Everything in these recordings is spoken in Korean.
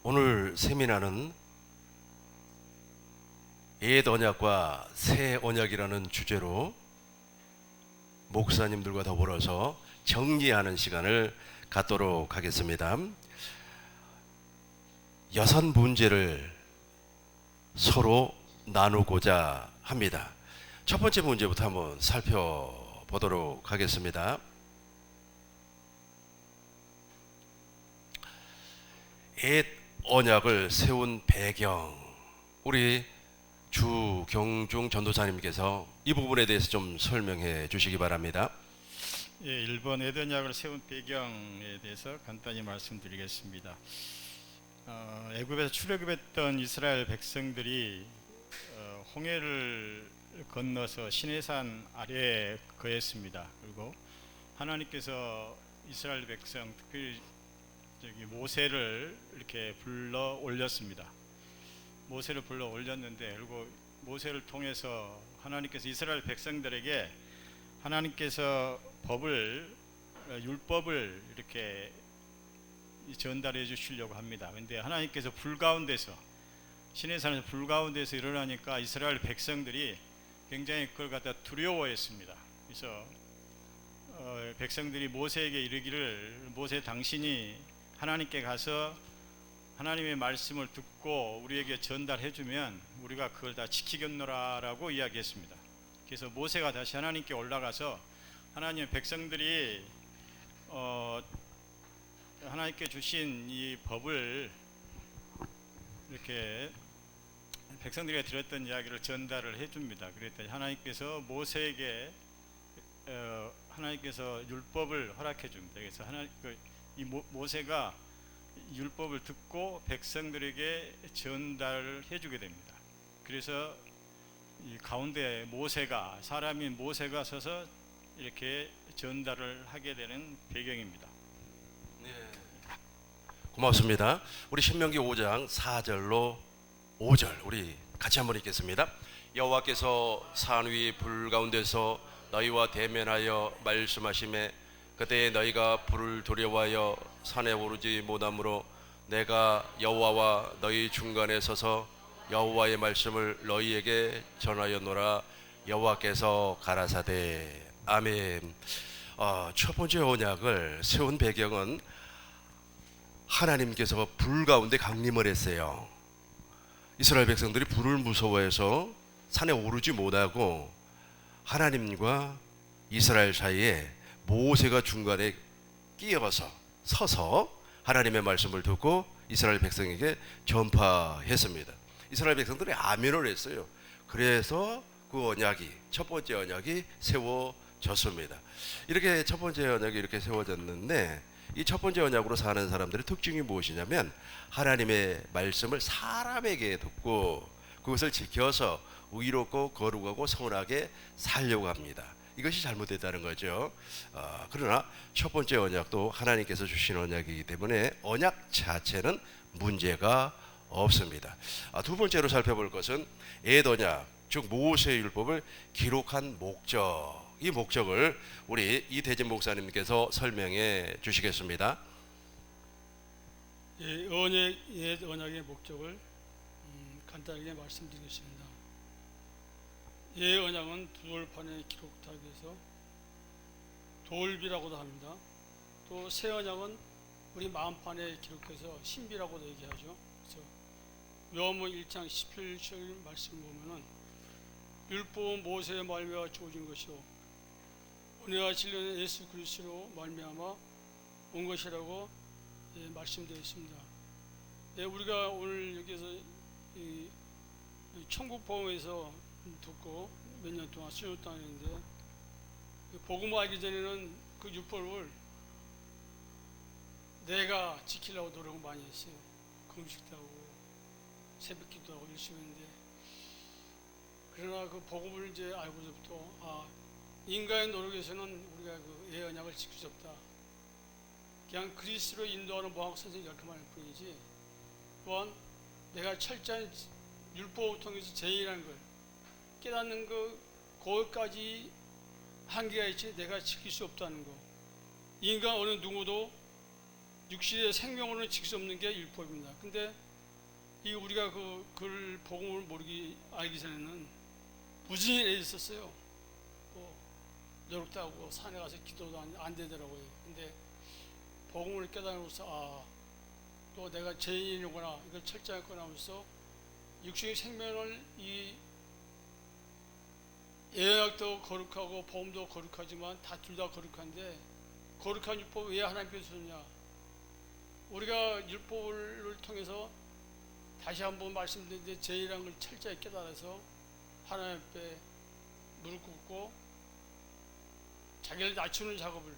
오늘 세미나는 옛 언약과 새 언약이라는 주제로 목사님들과 더불어서 정리하는 시간을 갖도록 하겠습니다. 6 문제를 서로 나누고자 합니다. 첫 번째 문제부터 한번 살펴보도록 하겠습니다. 옛 언약을 세운 배경, 우리 주경중 전도사님께서 이 부분에 대해서 좀 설명해 주시기 바랍니다. 예, 일본 옛 언약을 세운 배경에 대해서 간단히 말씀드리겠습니다. 애굽에서 출애굽했던 이스라엘 백성들이 홍해를 건너서 시내산 아래에 거했습니다. 그리고 하나님께서 이스라엘 백성, 특별히 모세를 이렇게 불러 올렸습니다. 모세를 불러 올렸는데, 그리고 모세를 통해서 하나님께서 이스라엘 백성들에게 하나님께서 율법을 이렇게 전달해 주시려고 합니다. 그런데 하나님께서 불 가운데서, 시내산에서 불 가운데서 일어나니까 이스라엘 백성들이 굉장히 그걸 갖다 두려워했습니다. 그래서 백성들이 모세에게 이르기를, 모세 당신이 하나님께 가서 하나님의 말씀을 듣고 우리에게 전달해 주면 우리가 그걸 다 지키겠노라 라고 이야기했습니다. 그래서 모세가 다시 하나님께 올라가서 하나님의 백성들이 하나님께 주신 이 법을 이렇게 백성들이 들었던 이야기를 전달을 해줍니다. 그랬더니 하나님께서 모세에게 하나님께서 율법을 허락해 줍니다. 그래서 모세가 율법을 듣고 백성들에게 전달해 주게 됩니다. 그래서 이 가운데 모세가, 사람인 모세가 서서 이렇게 전달을 하게 되는 배경입니다. 네, 고맙습니다. 우리 신명기 5장 4절로 5절 우리 같이 한번 읽겠습니다. 여호와께서 산 위 불 가운데서 너희와 대면하여 말씀하시매 그때 너희가 불을 두려워하여 산에 오르지 못하므로 내가 여호와와 너희 중간에 서서 여호와의 말씀을 너희에게 전하였노라. 여호와께서 가라사대. 아멘. 첫 번째 언약을 세운 배경은 하나님께서 불 가운데 강림을 했어요. 이스라엘 백성들이 불을 무서워해서 산에 오르지 못하고 하나님과 이스라엘 사이에 모세가 중간에 끼어서 서서 하나님의 말씀을 듣고 이스라엘 백성에게 전파했습니다. 이스라엘 백성들이 아멘을 했어요. 그래서 그 언약이, 첫 번째 언약이 세워졌습니다. 이렇게 첫 번째 언약이 이렇게 세워졌는데, 이 첫 번째 언약으로 사는 사람들의 특징이 무엇이냐면 하나님의 말씀을 사람에게 듣고 그것을 지켜서 의롭고 거룩하고 선하게 살려고 합니다. 이것이 잘못됐다는 거죠. 그러나 첫 번째 언약도 하나님께서 주신 언약이기 때문에 언약 자체는 문제가 없습니다. 두 번째로 살펴볼 것은 옛 언약, 즉 모세의 율법을 기록한 목적, 이 목적을 우리 이대진 목사님께서 설명해 주시겠습니다. 옛 언약의 목적을 간단하게 말씀드리겠습니다. 옛 언약은 두 돌판에 기록하기 위해서 돌비라고도 합니다. 또 새 언약은 우리 마음판에 기록해서 신비라고도 얘기하죠. 그래서 요한복음 1장 17절 말씀 보면은 율법은 모세의 말미암아 주어진 것이요 은혜와 진리는 예수 그리스도로 말미암아 온 것이라고 말씀되어 있습니다. 우리가 오늘 여기서 천국 복음에서 듣고 몇 년 동안 수요당했는데, 복음을 알기 전에는 그 율법을 내가 지키려고 노력을 많이 했어요. 금식도 하고 새벽기도 하고 열심히 했는데, 그러나 그 복음을 이제 알고서부터 인간의 노력에서는 우리가 그 옛 언약을 지킬 수 없다. 그냥 그리스도로 인도하는 모학 선생이 이렇게 말할 뿐이지, 또한 내가 철저한 율법을 통해서 죄인이라는 걸 깨닫는 거기까지 한계가 있지 내가 지킬 수 없다는 거. 인간 어느 누구도 육신의 생명으로는 지킬 수 없는 게 율법입니다. 근데 이 우리가 그 복음을 알기 전에는 부진해 있었어요. 뭐 노력도 하고 산에 가서 기도도 안 되더라고요. 근데 복음을 깨달으면서 또 내가 죄인이구나 이걸 철저하게 하면서 육신의 생명을 이 예약도 거룩하고 복음도 거룩하지만 둘 다 거룩한데 거룩한 율법 왜 하나님께서 주느냐? 우리가 율법을 통해서 다시 한번 말씀드리는데 죄인이라는 걸 철저히 깨달아서 하나님 앞에 무릎 꿇고 자기를 낮추는 작업을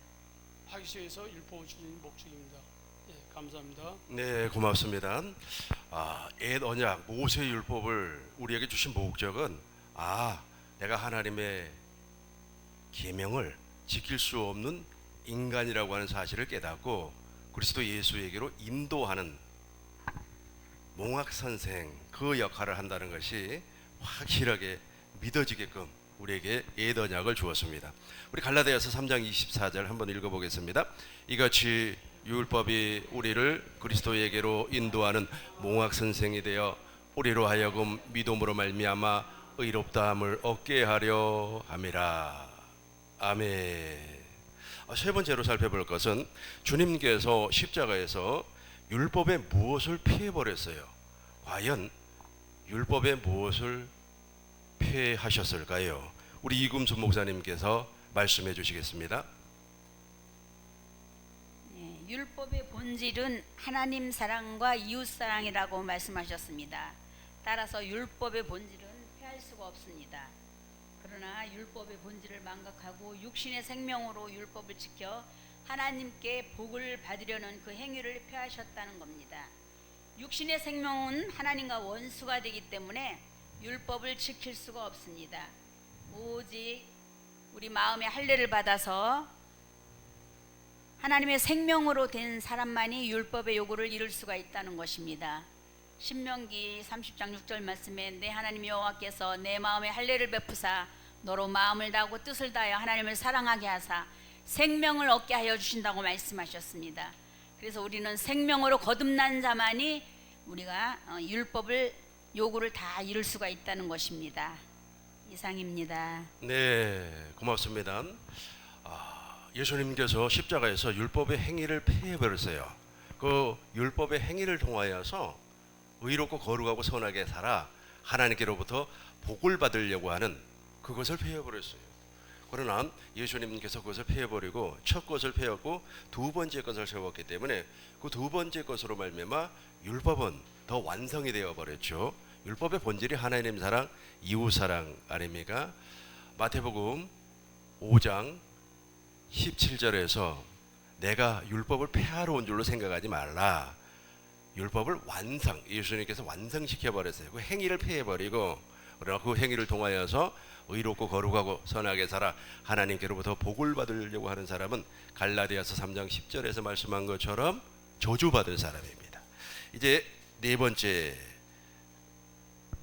하기 위해서 율법을 주는 목적입니다. 예, 감사합니다. 네, 고맙습니다. 옛 언약 모세의 율법을 우리에게 주신 목적은 내가 하나님의 계명을 지킬 수 없는 인간이라고 하는 사실을 깨닫고 그리스도 예수에게로 인도하는 몽학 선생 그 역할을 한다는 것이 확실하게 믿어지게끔 우리에게 옛 언약을 주었습니다. 우리 갈라디아서 3장 24절 한번 읽어보겠습니다. 이같이 율법이 우리를 그리스도에게로 인도하는 몽학 선생이 되어 우리로 하여금 믿음으로 말미암아 의롭다함을 얻게 하려 함이라. 아멘. 세 번째로 살펴볼 것은 주님께서 십자가에서 율법에 무엇을 피해버렸어요? 과연 율법에 무엇을 피해하셨을까요? 우리 이금수 목사님께서 말씀해 주시겠습니다. 율법의 본질은 하나님 사랑과 이웃 사랑이라고 말씀하셨습니다. 따라서 율법의 본질은 피할 수가 없습니다. 그러나 율법의 본질을 망각하고 육신의 생명으로 율법을 지켜 하나님께 복을 받으려는 그 행위를 피하셨다는 겁니다. 육신의 생명은 하나님과 원수가 되기 때문에 율법을 지킬 수가 없습니다. 오직 우리 마음의 할례를 받아서 하나님의 생명으로 된 사람만이 율법의 요구를 이룰 수가 있다는 것입니다. 신명기 30장 6절 말씀에 내 하나님 여호와께서 내 마음에 할례를 베푸사 너로 마음을 다하고 뜻을 다하여 하나님을 사랑하게 하사 생명을 얻게 하여 주신다고 말씀하셨습니다. 그래서 우리는 생명으로 거듭난 자만이 우리가 율법을 요구를 다 이룰 수가 있다는 것입니다. 이상입니다. 네, 고맙습니다. 예수님께서 십자가에서 율법의 행위를 폐해버렸어요. 그 율법의 행위를 통하여서 의롭고 거룩하고 선하게 살아 하나님께로부터 복을 받으려고 하는 그것을 폐해버렸어요. 그러나 예수님께서 그것을 폐해버리고 첫 것을 폐하고 두 번째 것을 세웠기 때문에 그 두 번째 것으로 말미암아 율법은 더 완성이 되어버렸죠. 율법의 본질이 하나님 사랑, 이웃 사랑 아닙니까? 마태복음 5장 17절에서 내가 율법을 폐하러 온 줄로 생각하지 말라. 율법을 예수님께서 완성시켜 버렸어요. 그 행위를 폐해버리고 그러나 그 행위를 통하여서 의롭고 거룩하고 선하게 살아 하나님께로부터 복을 받으려고 하는 사람은 갈라디아서 3장 10절에서 말씀한 것처럼 저주받을 사람입니다. 이제 네 번째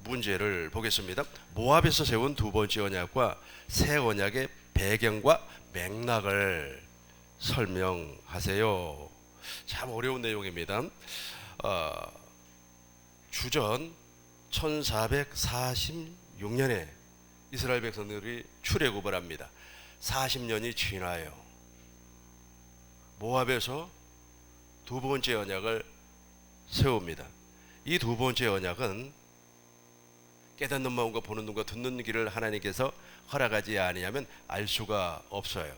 문제를 보겠습니다. 모압에서 세운 두 번째 언약과 새 언약의 배경과 맥락을 설명하세요. 참 어려운 내용입니다. 주전 1446년에 이스라엘 백성들이 출애굽을 합니다. 40년이 지나요. 모압에서 두 번째 언약을 세웁니다. 이 두 번째 언약은 깨닫는 마음과 보는 눈과 듣는 귀를 하나님께서 허락하지 아니하면 알 수가 없어요.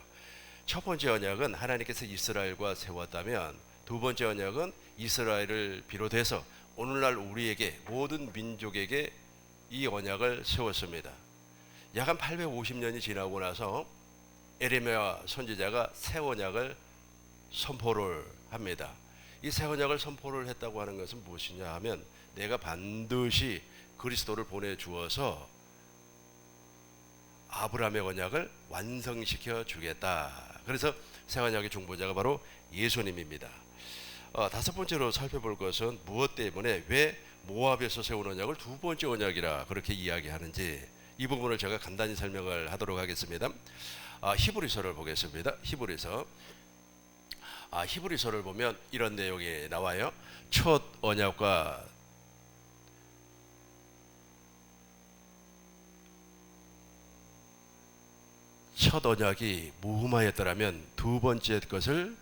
첫 번째 언약은 하나님께서 이스라엘과 세웠다면 두 번째 언약은 이스라엘을 비롯해서 오늘날 우리에게 모든 민족에게 이 언약을 세웠습니다. 약 한 850년이 지나고 나서 에레미야 선지자가 새 언약을 선포를 합니다. 이 새 언약을 선포를 했다고 하는 것은 무엇이냐 하면 내가 반드시 그리스도를 보내주어서 아브라함의 언약을 완성시켜 주겠다. 그래서 새 언약의 중보자가 바로 예수님입니다. 다섯 번째로 살펴볼 것은 무엇 때문에 왜 모압에서 세운 언약을 두 번째 언약이라 그렇게 이야기하는지 이 부분을 제가 간단히 설명을 하도록 하겠습니다. 히브리서를 보겠습니다. 히브리서 히브리서를 보면 이런 내용이 나와요. 첫 언약과 첫 언약이 무흠하였더라면 두 번째 것을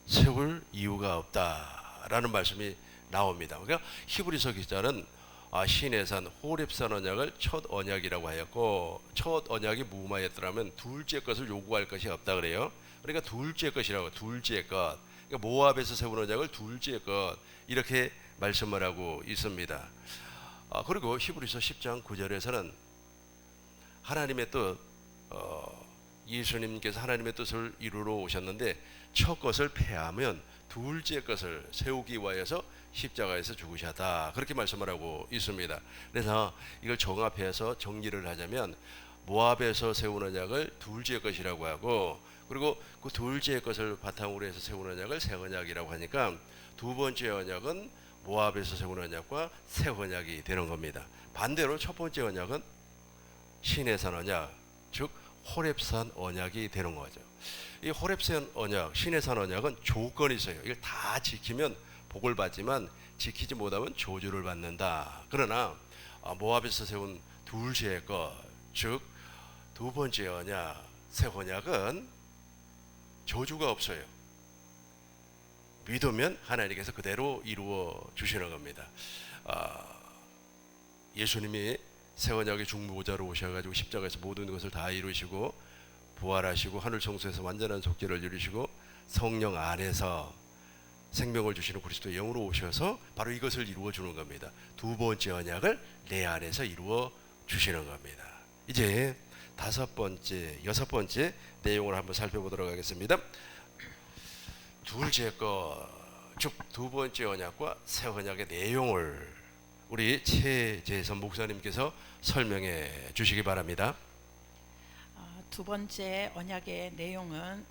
세울 이유가 없다라는 말씀이 나옵니다. 그러니까 히브리서 기자는 시내산 호렙산 언약을 첫 언약이라고 하였고, 첫 언약이 무흠하였더라면 둘째 것을 요구할 것이 없다 그래요. 그러니까 둘째 것이라고, 둘째 것. 그러니까 모압에서 세운 언약을 둘째 것, 이렇게 말씀을 하고 있습니다. 그리고 히브리서 10장 9절에서는 하나님의 뜻, 예수님께서 하나님의 뜻을 이루러 오셨는데 첫 것을 폐하면 둘째 것을 세우기 위하여서 십자가에서 죽으셨다, 그렇게 말씀을 하고 있습니다. 그래서 이걸 종합해서 정리를 하자면 모압에서 세운 언약을 둘째 것이라고 하고, 그리고 그 둘째 것을 바탕으로 해서 세운 언약을 새 언약이라고 하니까 두 번째 언약은 모압에서 세운 언약과 새 언약이 되는 겁니다. 반대로 첫 번째 언약은 시내산 언약, 즉 호렙산 언약이 되는 거죠. 이 호렙산 언약, 시내산 언약은 조건이 있어요. 이걸 다 지키면 복을 받지만 지키지 못하면 저주를 받는다. 그러나 모압에서 세운 둘째 것, 즉 두 번째 언약, 새 언약은 저주가 없어요. 믿으면 하나님께서 그대로 이루어 주시는 겁니다. 예수님이 새 언약의 중보자로 오셔가지고 십자가에서 모든 것을 다 이루시고 부활하시고 하늘 성소에서 완전한 속죄를 이루시고 성령 안에서 생명을 주시는 그리스도의 영으로 오셔서 바로 이것을 이루어 주는 겁니다. 두 번째 언약을 내 안에서 이루어 주시는 겁니다. 이제 다섯 번째, 여섯 번째 내용을 한번 살펴보도록 하겠습니다. 둘째 것, 즉 두 번째 언약과 새 언약의 내용을 우리 최재선 목사님께서 설명해 주시기 바랍니다. 두 번째 언약의 내용은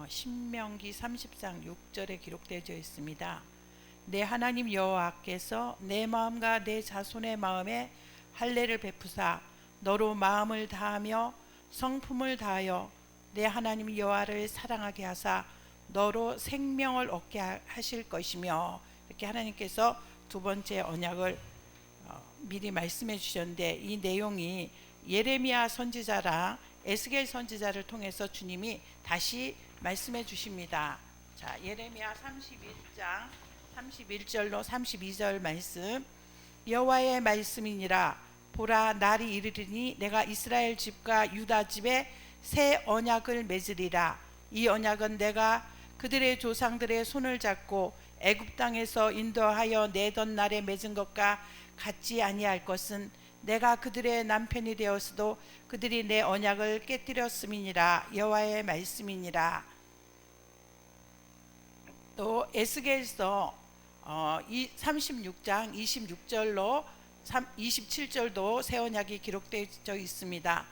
신명기 30장 6절에 기록되어 있습니다. 내 하나님 여호와께서 내 마음과 내 자손의 마음에 할례를 베푸사 너로 마음을 다하며 성품을 다하여 내 하나님 여호와를 사랑하게 하사 너로 생명을 얻게 하실 것이며, 이렇게 하나님께서 두 번째 언약을 미리 말씀해 주셨는데, 이 내용이 예레미야 선지자랑 에스겔 선지자를 통해서 주님이 다시 말씀해 주십니다. 자, 예레미야 31장 31절로 32절 말씀. 여호와의 말씀이니라. 보라, 날이 이르리니 내가 이스라엘 집과 유다 집에 새 언약을 맺으리라. 이 언약은 내가 그들의 조상들의 손을 잡고 애굽 땅에서 인도하여 내던 날에 맺은 것과 같지 아니할 것은 내가 그들의 남편이 되었어도 그들이 내 언약을 깨뜨렸음이니라. 여호와의 말씀이니라. 또 에스겔서 36장 26절로 27절도 새 언약이 기록되어 있습니다.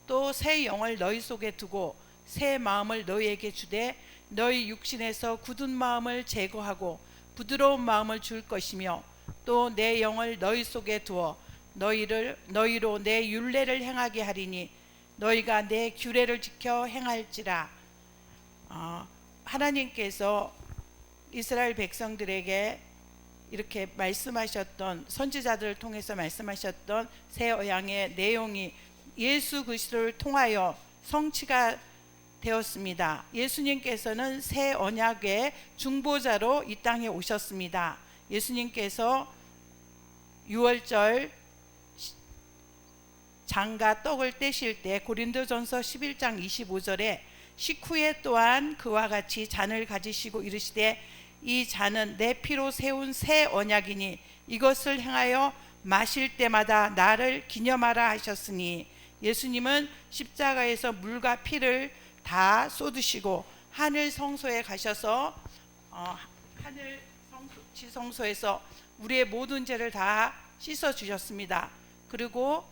또 새 영을 너희 속에 두고 새 마음을 너희에게 주되 너희 육신에서 굳은 마음을 제거하고 부드러운 마음을 줄 것이며, 또 내 영을 너희 속에 두어 너희로 내 율례를 행하게 하리니 너희가 내 규례를 지켜 행할지라. 하나님께서 이스라엘 백성들에게 이렇게 말씀하셨던, 선지자들을 통해서 말씀하셨던 새 언약의 내용이 예수 그리스도를 통하여 성취가 되었습니다. 예수님께서는 새 언약의 중보자로 이 땅에 오셨습니다. 예수님께서 유월절 장과 떡을 떼실 때 고린도전서 11장 25절에 식후에 또한 그와 같이 잔을 가지시고 이르시되 이 잔은 내 피로 세운 새 언약이니 이것을 행하여 마실 때마다 나를 기념하라 하셨으니, 예수님은 십자가에서 물과 피를 다 쏟으시고 하늘 성소에 가셔서 하늘 지성소에서 우리의 모든 죄를 다 씻어 주셨습니다. 그리고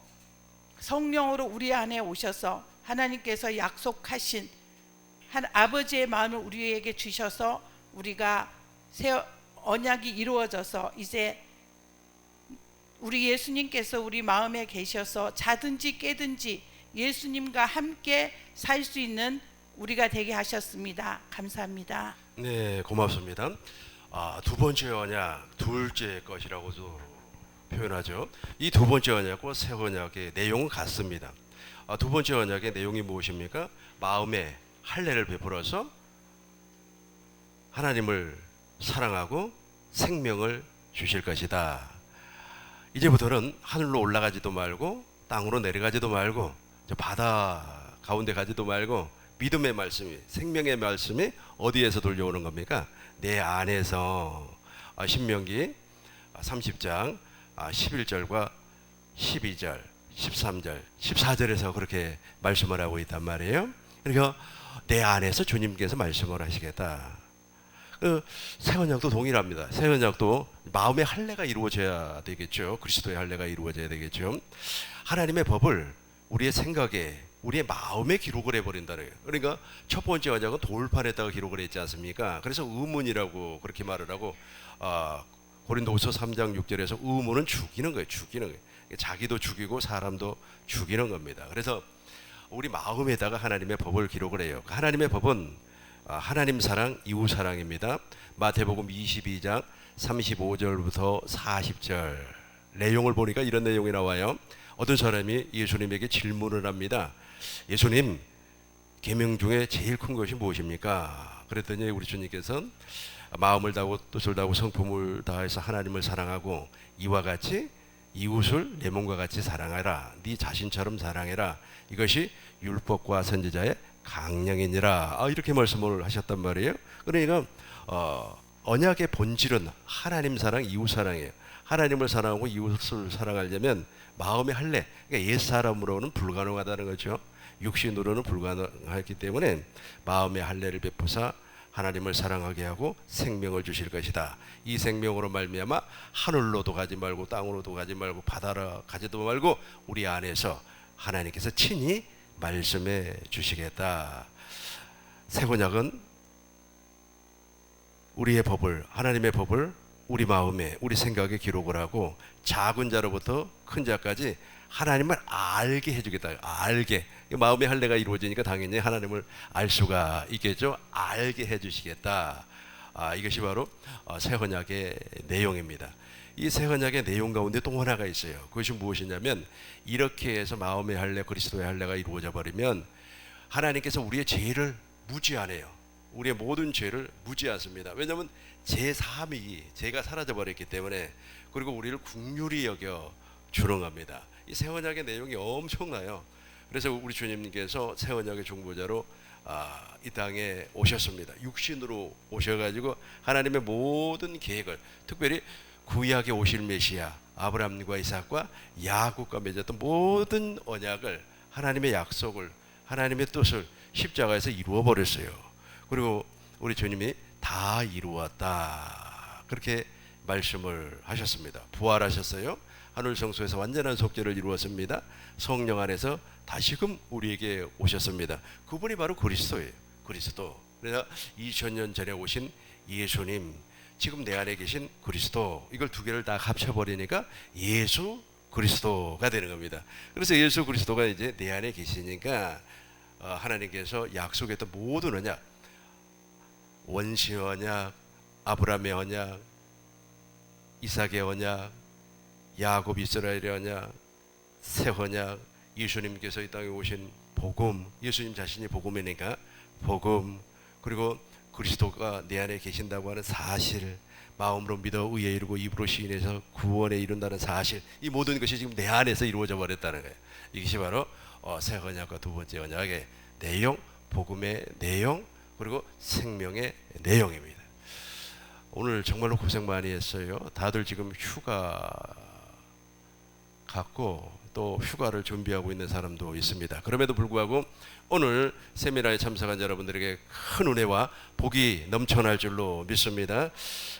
성령으로 우리 안에 오셔서 하나님께서 약속하신 아버지의 마음을 우리에게 주셔서 우리가 새 언약이 이루어져서 이제 우리 예수님께서 우리 마음에 계셔서 자든지 깨든지 예수님과 함께 살 수 있는 우리가 되게 하셨습니다. 감사합니다. 네, 고맙습니다. 두 번째 언약, 둘째 것이라고도 표현하죠. 이 두 번째 언약과 새 언약의 내용은 같습니다. 두 번째 언약의 내용이 무엇입니까? 마음에 할례를 베풀어서 하나님을 사랑하고 생명을 주실 것이다. 이제부터는 하늘로 올라가지도 말고 땅으로 내려가지도 말고 저 바다 가운데 가지도 말고 믿음의 말씀이, 생명의 말씀이 어디에서 들려오는 겁니까? 내 안에서. 신명기 30장 11절과 12절, 13절, 14절에서 그렇게 말씀을 하고 있단 말이에요. 그러니까 내 안에서 주님께서 말씀을 하시겠다. 새 언약도 동일합니다. 새 언약도 마음의 할례가 이루어져야 되겠죠. 그리스도의 할례가 이루어져야 되겠죠. 하나님의 법을 우리의 생각에, 우리의 마음에 기록을 해버린다는 거예요. 그러니까 첫 번째 언약은 돌판에다가 기록을 했지 않습니까? 그래서 의문이라고 그렇게 말을 하고, 고린도후서 3장 6절에서 의문은 죽이는 거예요. 죽이는 거예요. 자기도 죽이고 사람도 죽이는 겁니다. 그래서 우리 마음에다가 하나님의 법을 기록을 해요. 하나님의 법은 하나님 사랑, 이웃 사랑입니다. 마태복음 22장 35절부터 40절 내용을 보니까 이런 내용이 나와요. 어떤 사람이 예수님에게 질문을 합니다. 예수님, 계명 중에 제일 큰 것이 무엇입니까? 그랬더니 우리 주님께서는 마음을 다하고 뜻을 다하고 성품을 다해서 하나님을 사랑하고 이와 같이 이웃을 내 몸과 같이 사랑하라. 네 자신처럼 사랑해라. 이것이 율법과 선지자의 강령이니라. 이렇게 말씀을 하셨단 말이에요. 그러니까 언약의 본질은 하나님 사랑, 이웃 사랑이에요. 하나님을 사랑하고 이웃을 사랑하려면 마음의 할례, 그러니까 옛사람으로는 불가능하다는 거죠. 육신으로는 불가능하기 때문에 마음의 할례를 베푸사 하나님을 사랑하게 하고 생명을 주실 것이다. 이 생명으로 말미암아 하늘로도 가지 말고 땅으로도 가지 말고 바다로 가지도 말고 우리 안에서 하나님께서 친히 말씀해 주시겠다. 새 언약은 우리의 법을, 하나님의 법을 우리 마음에, 우리 생각에 기록을 하고 작은 자로부터 큰 자까지 하나님을 알게 해주겠다. 알게. 마음의 할례가 이루어지니까 당연히 하나님을 알 수가 있겠죠. 알게 해주시겠다. 이것이 바로 새 언약의 내용입니다. 이 새 언약의 내용 가운데 또 하나가 있어요. 그것이 무엇이냐면 이렇게 해서 마음의 할례, 그리스도의 할례가 이루어져 버리면 하나님께서 우리의 죄를 무지 안 해요. 우리의 모든 죄를 무지 않습니다. 왜냐하면 제 사함이, 죄가 사라져 버렸기 때문에. 그리고 우리를 긍휼히 여겨 주는 겁니다. 이 새 언약의 내용이 엄청나요. 그래서 우리 주님께서 새 언약의 중보자로 이 땅에 오셨습니다. 육신으로 오셔가지고 하나님의 모든 계획을, 특별히 구약에 오실 메시아 아브라함과 이삭과 야곱과 맺었던 모든 언약을, 하나님의 약속을, 하나님의 뜻을 십자가에서 이루어 버렸어요. 그리고 우리 주님이 다 이루었다, 그렇게 말씀을 하셨습니다. 부활하셨어요. 하늘 성소에서 완전한 속죄를 이루었습니다. 성령 안에서 다시금 우리에게 오셨습니다. 그분이 바로 그리스도예요. 그리스도. 그래서 2000년 전에 오신 예수님, 지금 내 안에 계신 그리스도, 이걸 두 개를 다 합쳐버리니까 예수 그리스도가 되는 겁니다. 그래서 예수 그리스도가 이제 내 안에 계시니까 하나님께서 약속했던 모든 언약, 원시 언약, 아브라함의 언약, 이삭의 언약, 야곱 이스라엘의 언약, 새 언약, 예수님께서 이 땅에 오신 복음, 예수님 자신이 복음이니까 복음, 그리고 그리스도가 내 안에 계신다고 하는 사실, 마음으로 믿어 의에 이르고 입으로 시인해서 구원에 이룬다는 사실, 이 모든 것이 지금 내 안에서 이루어져 버렸다는 거예요. 이것이 바로 새 언약과 두 번째 언약의 내용, 복음의 내용, 그리고 생명의 내용입니다. 오늘 정말로 고생 많이 했어요. 다들 지금 휴가 갔고 또 휴가를 준비하고 있는 사람도 있습니다. 그럼에도 불구하고 오늘 세미나에 참석한 여러분들에게 큰 은혜와 복이 넘쳐날 줄로 믿습니다.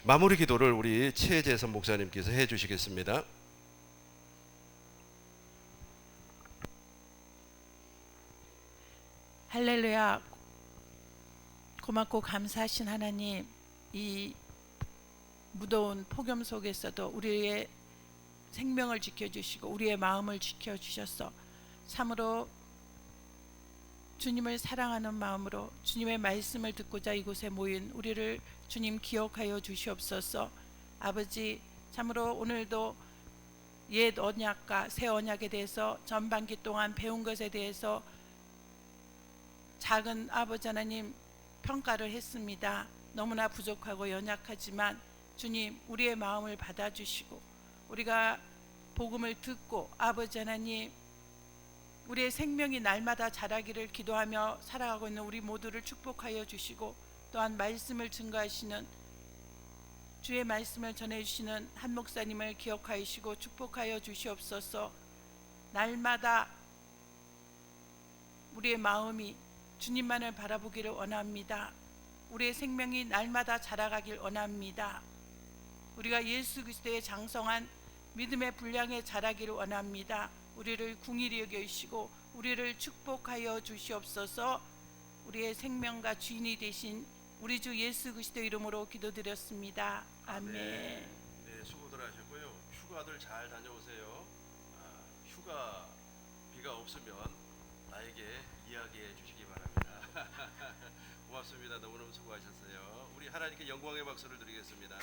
마무리 기도를 우리 최재선 목사님께서 해주시겠습니다. 할렐루야. 고맙고 감사하신 하나님, 이 무더운 폭염 속에서도 우리의 생명을 지켜주시고 우리의 마음을 지켜주셔서 참으로 주님을 사랑하는 마음으로 주님의 말씀을 듣고자 이곳에 모인 우리를 주님 기억하여 주시옵소서. 아버지, 참으로 오늘도 옛 언약과 새 언약에 대해서 전반기 동안 배운 것에 대해서 작은 아버지 하나님 평가를 했습니다. 너무나 부족하고 연약하지만 주님, 우리의 마음을 받아주시고 우리가 복음을 듣고 아버지 하나님 우리의 생명이 날마다 자라기를 기도하며 살아가고 있는 우리 모두를 축복하여 주시고, 또한 말씀을 증거하시는 주의 말씀을 전해주시는 한 목사님을 기억하시고 축복하여 주시옵소서. 날마다 우리의 마음이 주님만을 바라보기를 원합니다. 우리의 생명이 날마다 자라가길 원합니다. 우리가 예수 그리스도의 장성한 믿음의 분량에 자라기를 원합니다. 우리를 궁일이 여기시고 우리를 축복하여 주시옵소서. 우리의 생명과 주인이 되신 우리 주 예수 그리스도 이름으로 기도드렸습니다. 아멘. 네, 수고들 하셨고요. 휴가들 잘 다녀오세요. 휴가 비가 없으면 나에게 이야기해 주시기 바랍니다. 고맙습니다. 너무너무 수고하셨어요. 우리 하나님께 영광의 박수를 드리겠습니다.